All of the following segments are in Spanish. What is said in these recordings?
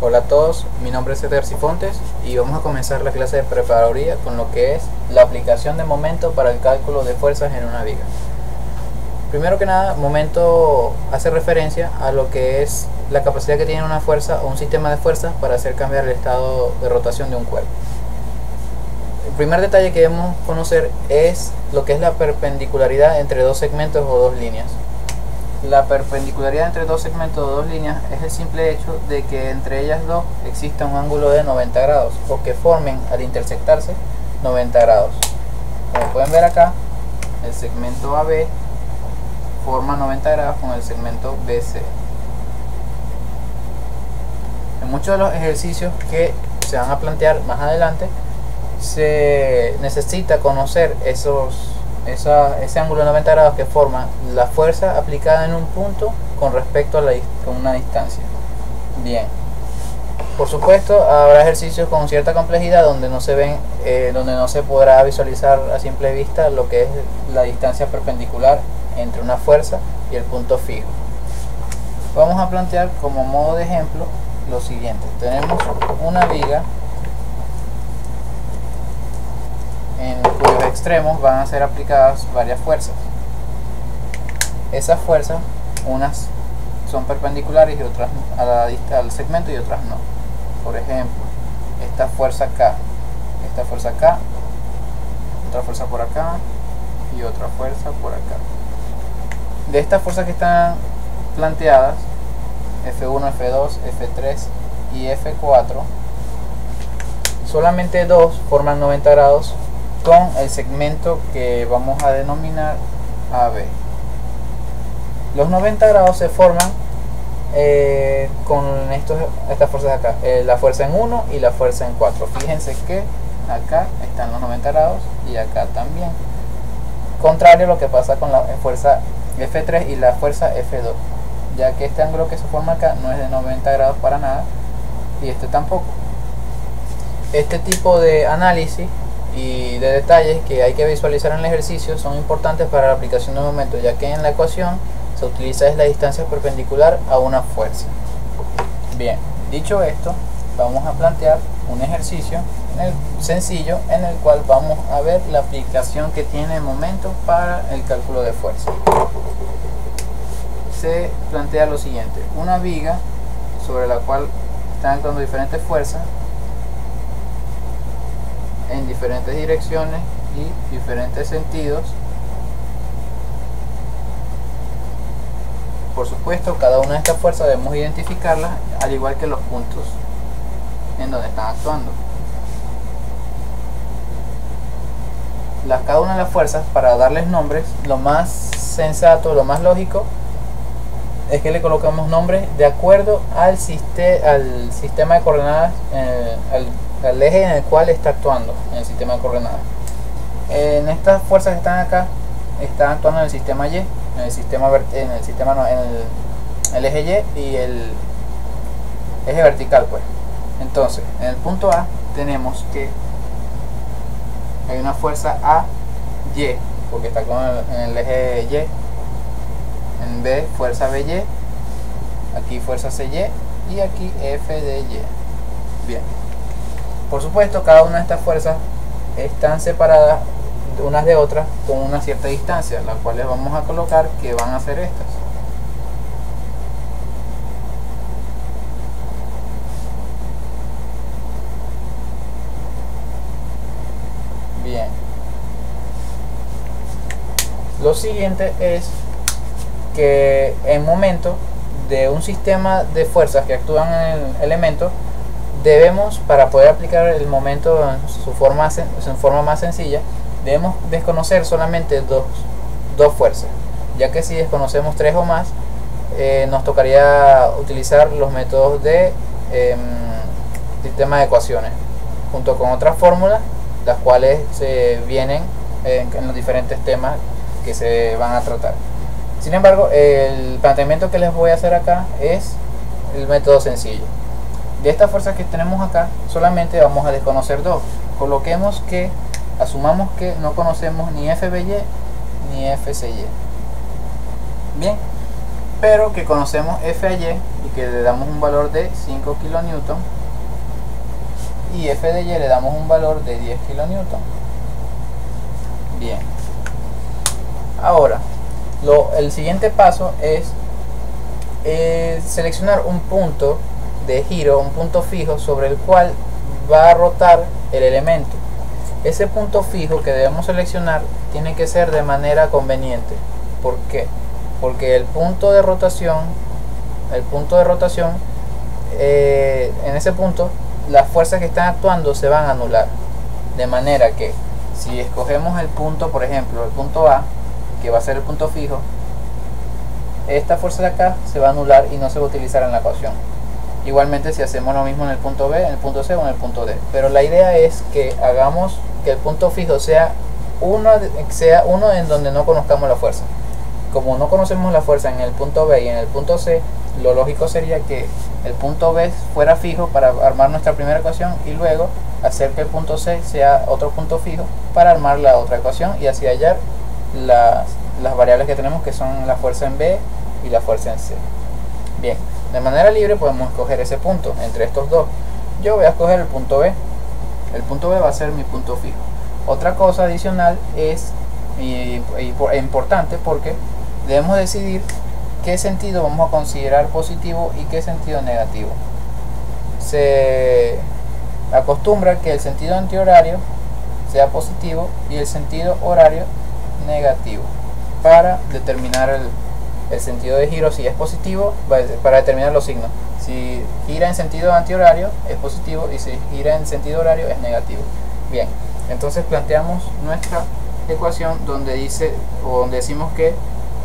Hola a todos, mi nombre es Eder Cifontes y vamos a comenzar la clase de preparadoría con lo que es la aplicación de momento para el cálculo de fuerzas en una viga. Primero que nada, momento hace referencia a lo que es la capacidad que tiene una fuerza o un sistema de fuerzas para hacer cambiar el estado de rotación de un cuerpo. El primer detalle que debemos conocer es lo que es la perpendicularidad entre dos segmentos o dos líneas. La perpendicularidad entre dos segmentos o dos líneas es el simple hecho de que entre ellas dos exista un ángulo de 90 grados o que formen al intersectarse 90 grados. Como pueden ver acá, el segmento AB forma 90 grados con el segmento BC. En muchos de los ejercicios que se van a plantear más adelante se necesita conocer ese ángulo de 90 grados que forma la fuerza aplicada en un punto con respecto a una distancia. Bien, por supuesto habrá ejercicios con cierta complejidad donde no se podrá visualizar a simple vista lo que es la distancia perpendicular entre una fuerza y el punto fijo. Vamos a plantear como modo de ejemplo lo siguiente: tenemos una viga en cuyos extremos van a ser aplicadas varias fuerzas. Esas fuerzas, unas son perpendiculares y otras al segmento y otras no. Por ejemplo, esta fuerza acá, otra fuerza por acá y otra fuerza por acá. De estas fuerzas que están planteadas, F1, F2, F3 y F4, solamente dos forman 90 grados con el segmento que vamos a denominar AB. Los 90 grados se forman con estas fuerzas de acá, la fuerza en 1 y la fuerza en 4. Fíjense que acá están los 90 grados y acá también, contrario a lo que pasa con la fuerza F3 y la fuerza F2, ya que este ángulo que se forma acá no es de 90 grados para nada y este tampoco. Este tipo de análisis y de detalles que hay que visualizar en el ejercicio son importantes para la aplicación de momento, ya que en la ecuación se utiliza la distancia perpendicular a una fuerza. Bien, dicho esto, vamos a plantear un ejercicio sencillo en el cual vamos a ver la aplicación que tiene el momento para el cálculo de fuerza. Se plantea lo siguiente: una viga sobre la cual están actuando diferentes fuerzas en diferentes direcciones y diferentes sentidos. Por supuesto, cada una de estas fuerzas debemos identificarlas, al igual que los puntos en donde están actuando. Cada una de las fuerzas, para darles nombres, lo más sensato, lo más lógico es que le coloquemos nombres de acuerdo al sistema de coordenadas, al eje en el cual está actuando en el sistema de coordenadas. En estas fuerzas que están acá, están actuando en el sistema Y, en el eje Y y el eje vertical, pues. Entonces, en el punto A tenemos que hay una fuerza AY, porque está en el eje Y. En B, fuerza BY, aquí fuerza CY y aquí FDY. Bien. Por supuesto, cada una de estas fuerzas están separadas unas de otras con una cierta distancia, las cuales vamos a colocar que van a ser estas. Bien. Lo siguiente es que en momento de un sistema de fuerzas que actúan en el elemento, debemos, para poder aplicar el momento en su forma más sencilla, debemos desconocer solamente dos fuerzas, ya que si desconocemos tres o más, nos tocaría utilizar los métodos de sistema de ecuaciones junto con otras fórmulas, las cuales se vienen en los diferentes temas que se van a tratar. Sin embargo, el planteamiento que les voy a hacer acá es el método sencillo. De estas fuerzas que tenemos acá, solamente vamos a desconocer dos. Asumamos que no conocemos ni FBY ni FCY. Bien, pero que conocemos F a Y y que le damos un valor de 5 kN, y F de Y le damos un valor de 10 kN. Bien, ahora el siguiente paso es seleccionar un punto de giro, un punto fijo sobre el cual va a rotar el elemento. Ese punto fijo que debemos seleccionar tiene que ser de manera conveniente. ¿Por qué? Porque el punto de rotación, en ese punto las fuerzas que están actuando se van a anular, de manera que si escogemos el punto, por ejemplo el punto A, que va a ser el punto fijo, esta fuerza de acá se va a anular y no se va a utilizar en la ecuación. Igualmente si hacemos lo mismo en el punto B, en el punto C o en el punto D, pero la idea es que hagamos que el punto fijo sea uno en donde no conozcamos la fuerza. Como no conocemos la fuerza en el punto B y en el punto C, lo lógico sería que el punto B fuera fijo para armar nuestra primera ecuación y luego hacer que el punto C sea otro punto fijo para armar la otra ecuación y así hallar las variables que tenemos, que son la fuerza en B y la fuerza en C. Bien, de manera libre podemos escoger ese punto entre estos dos. Yo voy a escoger el punto B. El punto B va a ser mi punto fijo. Otra cosa adicional es importante, porque debemos decidir qué sentido vamos a considerar positivo y qué sentido negativo. Se acostumbra que el sentido antihorario sea positivo y el sentido horario negativo para determinar el sentido de giro. Si es positivo, para determinar los signos. Si gira en sentido antihorario es positivo y si gira en sentido horario es negativo. Bien, entonces planteamos nuestra ecuación donde decimos que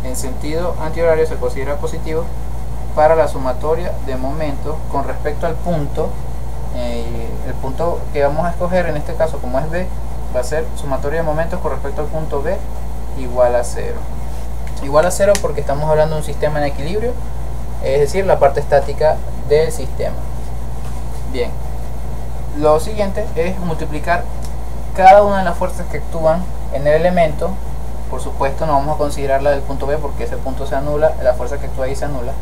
en sentido antihorario se considera positivo para la sumatoria de momentos con respecto al punto. El punto que vamos a escoger en este caso, como es B, va a ser sumatoria de momentos con respecto al punto B igual a 0. Igual a 0 porque estamos hablando de un sistema en equilibrio, es decir, la parte estática del sistema. Bien, lo siguiente es multiplicar cada una de las fuerzas que actúan en el elemento. Por supuesto no vamos a considerar la del punto B porque ese punto se anula, la fuerza que actúa ahí se anula.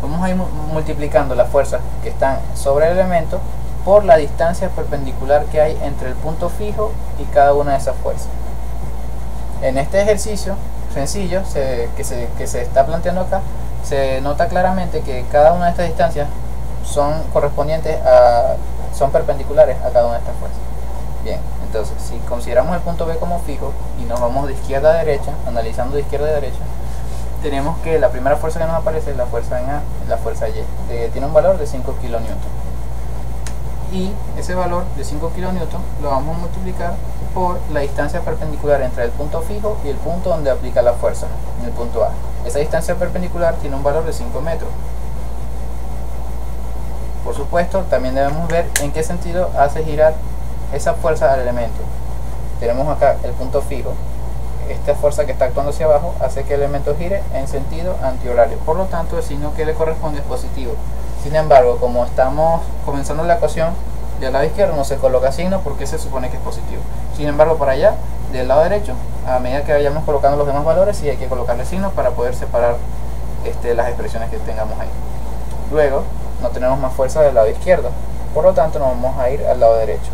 Vamos a ir multiplicando las fuerzas que están sobre el elemento por la distancia perpendicular que hay entre el punto fijo y cada una de esas fuerzas. En este ejercicio sencillo que se está planteando acá, se nota claramente que cada una de estas distancias son perpendiculares a cada una de estas fuerzas. Bien, entonces si consideramos el punto B como fijo y nos vamos de izquierda a derecha, analizando de izquierda a derecha, tenemos que la primera fuerza que nos aparece es la fuerza en A, la fuerza Y, tiene un valor de 5 kN. Y ese valor de 5 kN lo vamos a multiplicar por la distancia perpendicular entre el punto fijo y el punto donde aplica la fuerza, en el punto A. Esa distancia perpendicular tiene un valor de 5 metros. Por supuesto, también debemos ver en qué sentido hace girar esa fuerza al elemento. Tenemos acá el punto fijo. Esta fuerza que está actuando hacia abajo hace que el elemento gire en sentido antihorario. Por lo tanto, el signo que le corresponde es positivo. Sin embargo, como estamos comenzando la ecuación, del lado izquierdo no se coloca signo porque se supone que es positivo. Sin embargo, para allá, del lado derecho, a medida que vayamos colocando los demás valores, sí hay que colocarle signos para poder separar las expresiones que tengamos ahí. Luego, no tenemos más fuerza del lado izquierdo, por lo tanto nos vamos a ir al lado derecho.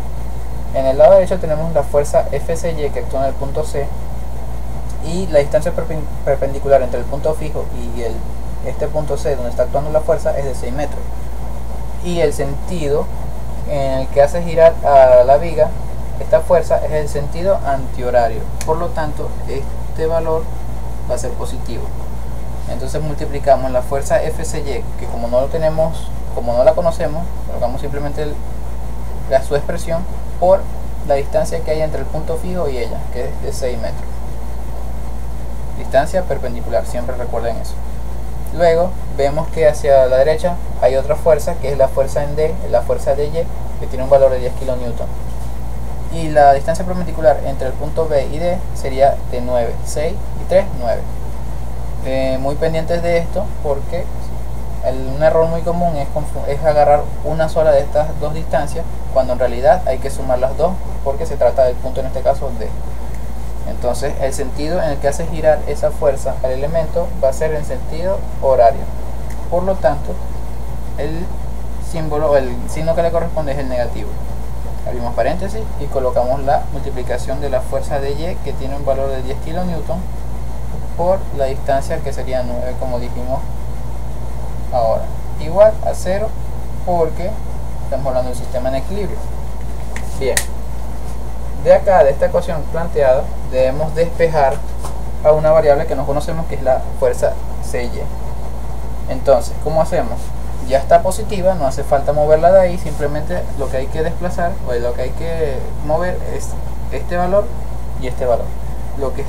En el lado derecho tenemos la fuerza FCY que actúa en el punto C, y la distancia perpendicular entre el punto fijo y este punto C donde está actuando la fuerza es de 6 metros. Y el sentido en el que hace girar a la viga esta fuerza es el sentido antihorario. Por lo tanto, este valor va a ser positivo. Entonces multiplicamos la fuerza FCY, que como no la conocemos, colocamos simplemente su expresión por la distancia que hay entre el punto fijo y ella, que es de 6 metros. Distancia perpendicular, siempre recuerden eso. Luego vemos que hacia la derecha hay otra fuerza, que es la fuerza en D, la fuerza de Y, que tiene un valor de 10 kN. Y la distancia perpendicular entre el punto B y D sería de 9, 6 y 3, 9. Muy pendientes de esto, porque un error muy común es agarrar una sola de estas dos distancias, cuando en realidad hay que sumar las dos, porque se trata del punto, en este caso, D. Entonces el sentido en el que hace girar esa fuerza al elemento va a ser en sentido horario. Por lo tanto, el símbolo o el signo que le corresponde es el negativo. Abrimos paréntesis y colocamos la multiplicación de la fuerza de Y, que tiene un valor de 10 kN, por la distancia, que sería 9, como dijimos ahora, igual a 0, porque estamos hablando del sistema en equilibrio. Bien, de acá, de esta ecuación planteada, debemos despejar a una variable que no conocemos, que es la fuerza CY. Entonces, ¿cómo hacemos? Ya está positiva, no hace falta moverla de ahí, simplemente lo que hay que desplazar, o lo que hay que mover, es este valor y este valor. Lo que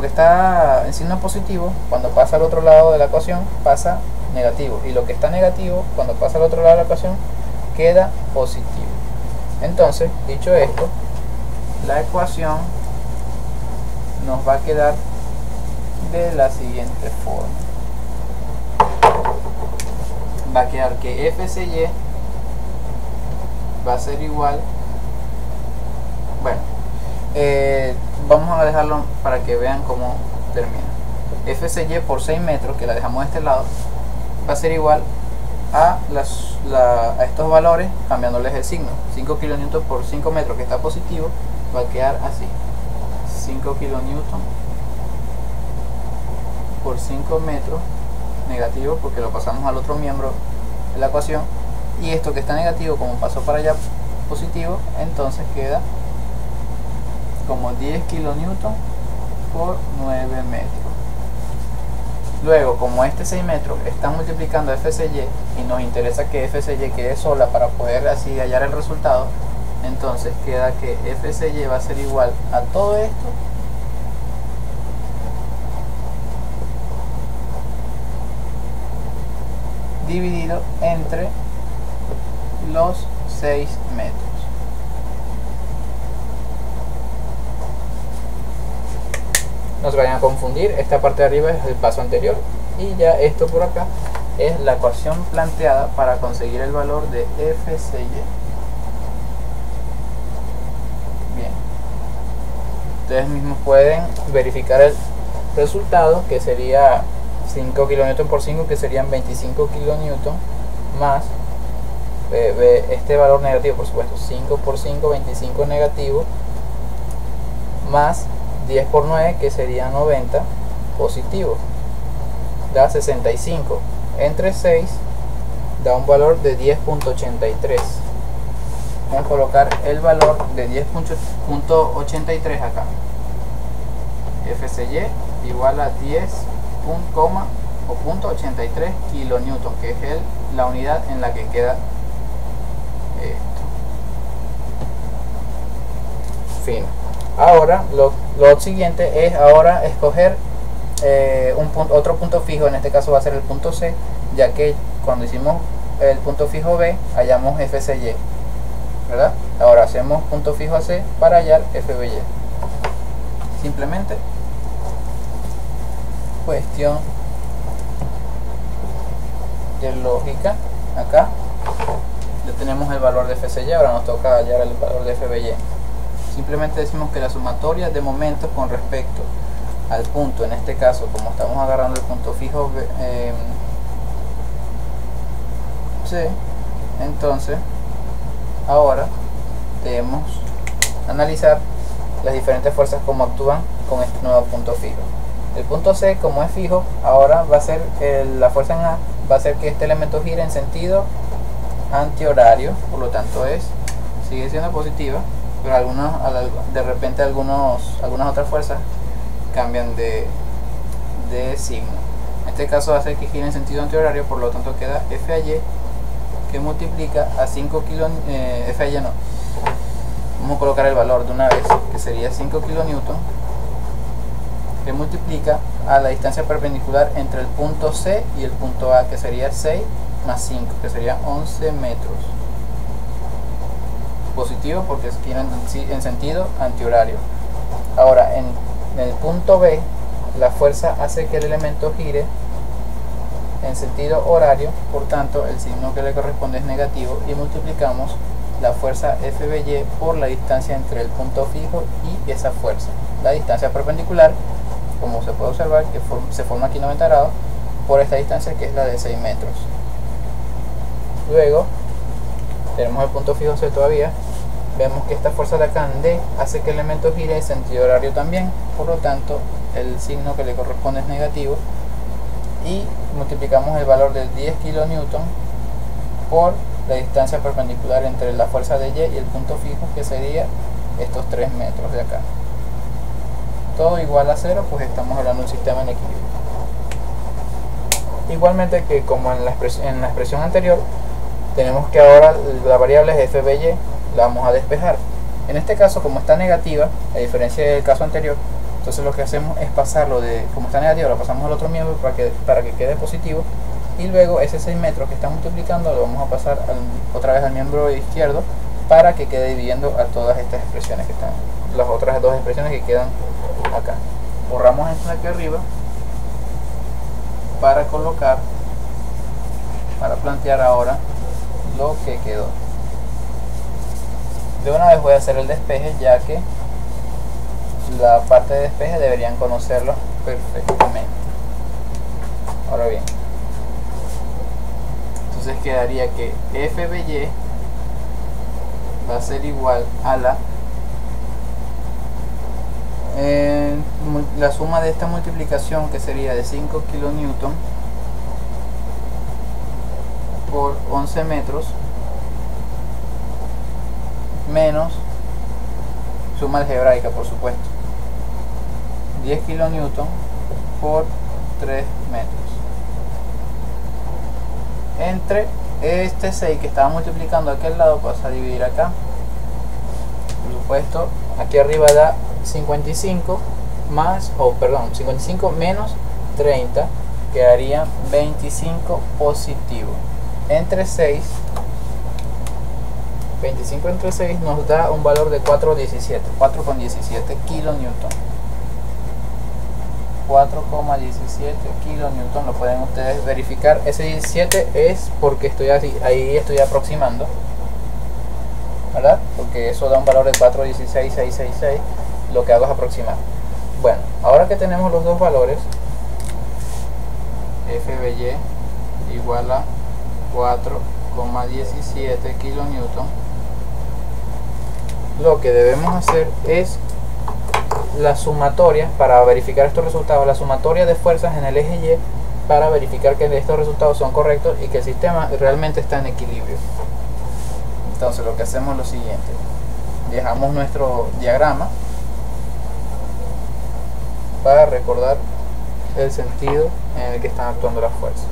está en signo positivo, cuando pasa al otro lado de la ecuación, pasa negativo, y lo que está negativo, cuando pasa al otro lado de la ecuación, queda positivo. Entonces, dicho esto, la ecuación nos va a quedar de la siguiente forma. Va a quedar que FCY va a ser igual, bueno, vamos a dejarlo para que vean cómo termina. FCY por 6 metros, que la dejamos de este lado, va a ser igual a estos valores, cambiándoles el signo. 5 kN por 5 metros, que está positivo, va a quedar así: 5 kN por 5 metros, negativo, porque lo pasamos al otro miembro de la ecuación, y esto que está negativo, como pasó para allá positivo, entonces queda como 10 kN por 9 metros. Luego, como este 6 metros está multiplicando FCY y nos interesa que FCY quede sola para poder así hallar el resultado, entonces queda que FCY va a ser igual a todo esto dividido entre los 6 metros. No se vayan a confundir, esta parte de arriba es el paso anterior, y ya esto por acá es la ecuación planteada para conseguir el valor de FCY. Bien, ustedes mismos pueden verificar el resultado, que sería 5 kN por 5, que serían 25 kN, más este valor negativo, por supuesto, 5 por 5, 25 negativo, más 10 por 9, que sería 90 positivo, da 65, entre 6 da un valor de 10.83. Vamos a colocar el valor de 10.83 acá. FCY igual a 10.83 kilonewton, que es la unidad en la que queda esto. Fin. Ahora lo siguiente es ahora escoger otro punto fijo. En este caso va a ser el punto C, ya que cuando hicimos el punto fijo B hallamos FCY, ¿verdad? Ahora hacemos punto fijo a C para hallar FBY. Simplemente cuestión de lógica. Acá ya tenemos el valor de FCY, ahora nos toca hallar el valor de FBY. Simplemente decimos que la sumatoria de momentos con respecto al punto, en este caso, como estamos agarrando el punto fijo C, entonces ahora debemos analizar las diferentes fuerzas como actúan con este nuevo punto fijo. El punto C, como es fijo, ahora va a ser la fuerza en A va a hacer que este elemento gire en sentido antihorario, por lo tanto sigue siendo positiva, pero de repente algunas otras fuerzas cambian de signo. En este caso va a hacer que gire en sentido antihorario, por lo tanto queda FAY, que multiplica a 5 kN, FAY no, vamos a colocar el valor de una vez, que sería 5 kN, que multiplica a la distancia perpendicular entre el punto C y el punto A, que sería 6 más 5, que sería 11 metros. Positivo porque gira en sentido antihorario. Ahora en el punto B, la fuerza hace que el elemento gire en sentido horario, por tanto el signo que le corresponde es negativo, y multiplicamos la fuerza FBY por la distancia entre el punto fijo y esa fuerza. la distancia perpendicular, como se puede observar, que se forma aquí 90 grados por esta distancia que es la de 6 metros. Luego tenemos el punto fijo C todavía. Vemos que esta fuerza de acá en D hace que el elemento gire en sentido horario también, por lo tanto el signo que le corresponde es negativo, y multiplicamos el valor de 10 kN por la distancia perpendicular entre la fuerza de Y y el punto fijo, que sería estos 3 metros de acá. Todo igual a 0, pues estamos hablando de un sistema en equilibrio. Igualmente que como en la expresión anterior, tenemos que ahora la variable es FBY, la vamos a despejar. En este caso, como está negativa, a diferencia del caso anterior, entonces lo que hacemos es pasarlo de, como está negativa, lo pasamos al otro miembro para que quede positivo, y luego ese 6 metros que está multiplicando lo vamos a pasar otra vez al miembro izquierdo para que quede dividiendo a todas estas expresiones que están, las otras dos expresiones que quedan acá. Borramos esto de aquí arriba para plantear ahora lo que quedó. De una vez voy a hacer el despeje, ya que la parte de despeje deberían conocerlo perfectamente. Ahora bien, entonces quedaría que FBY va a ser igual a la suma de esta multiplicación, que sería de 5 kN por 11 metros, menos suma algebraica, por supuesto, 10 kN por 3 metros, entre este 6 que estaba multiplicando a aquel lado, pasa a dividir acá. Por supuesto, aquí arriba da 55 55 menos 30, quedaría 25 positivo. Entre 6, 25 entre 6 nos da un valor de 4,17 kN. 4,17 kN, lo pueden ustedes verificar. Ese 17 es porque ahí estoy aproximando, ¿verdad? Porque eso da un valor de 4,16666. Lo que hago es aproximar. Bueno, ahora que tenemos los dos valores, FBY igual a 4,17 kN, lo que debemos hacer es la sumatoria para verificar estos resultados, la sumatoria de fuerzas en el eje Y, para verificar que estos resultados son correctos y que el sistema realmente está en equilibrio. Entonces lo que hacemos es lo siguiente: dejamos nuestro diagrama para recordar el sentido en el que están actuando las fuerzas.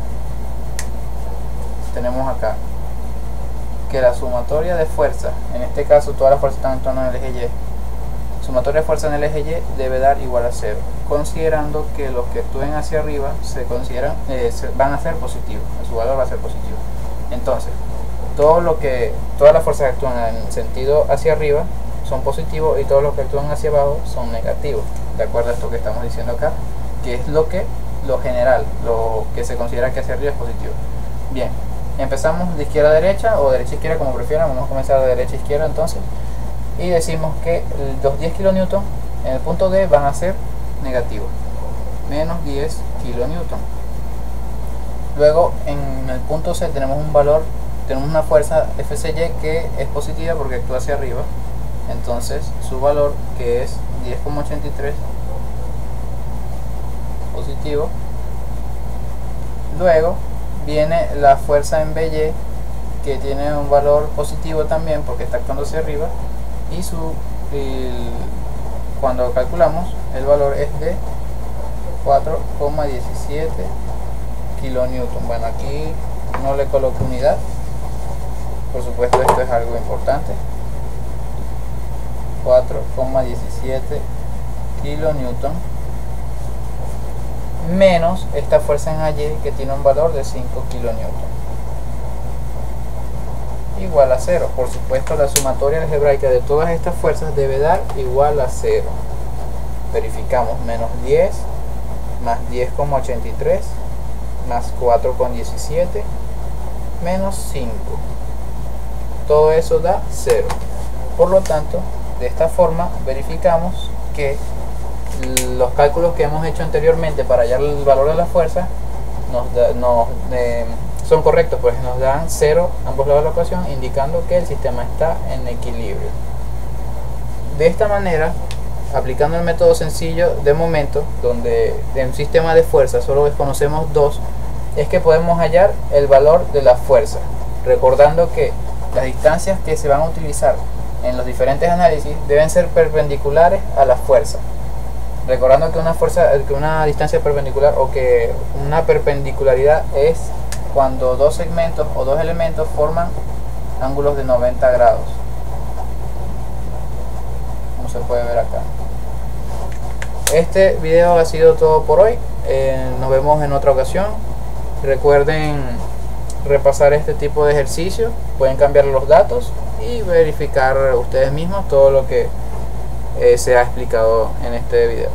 Tenemos acá que la sumatoria de fuerzas, en este caso todas las fuerzas están actuando en el eje Y, sumatoria de fuerza en el eje Y debe dar igual a 0, considerando que los que actúen hacia arriba van a ser positivos, su valor va a ser positivo. Entonces, todas las fuerzas que actúan en sentido hacia arriba son positivos, y todos los que actúan hacia abajo son negativos, de acuerdo a esto que estamos diciendo acá, que es lo general, lo que se considera que hacia arriba es positivo. Bien, empezamos de izquierda a derecha, o derecha a izquierda, como prefieran. Vamos a comenzar de derecha a izquierda entonces, y decimos que los 10 kN en el punto D van a ser negativos, menos 10 kN. Luego en el punto C tenemos un valor, tenemos una fuerza FCY que es positiva porque actúa hacia arriba, entonces su valor, que es 10,83, positivo. Luego viene la fuerza en BY, que tiene un valor positivo también porque está actuando hacia arriba, y cuando calculamos el valor es de 4,17 kN. Bueno, aquí no le coloco unidad, por supuesto esto es algo importante. 4,17 kN menos esta fuerza en AY, que tiene un valor de 5 kN, igual a 0. Por supuesto, la sumatoria algebraica de todas estas fuerzas debe dar igual a 0. Verificamos: menos 10 más 10,83 más 4,17 menos 5. Todo eso da 0. Por lo tanto, de esta forma verificamos que los cálculos que hemos hecho anteriormente para hallar el valor de la fuerza son correctos, pues nos dan 0 ambos lados de la ecuación, indicando que el sistema está en equilibrio. De esta manera, aplicando el método sencillo de momento, donde en un sistema de fuerza solo desconocemos dos, es que podemos hallar el valor de la fuerza, recordando que las distancias que se van a utilizar en los diferentes análisis deben ser perpendiculares a la fuerza, recordando que una distancia perpendicular, o que una perpendicularidad, es cuando dos segmentos o dos elementos forman ángulos de 90 grados, como se puede ver acá. Este video ha sido todo por hoy. Nos vemos en otra ocasión. Recuerden repasar este tipo de ejercicios, pueden cambiar los datos y verificar ustedes mismos todo lo que se ha explicado en este video.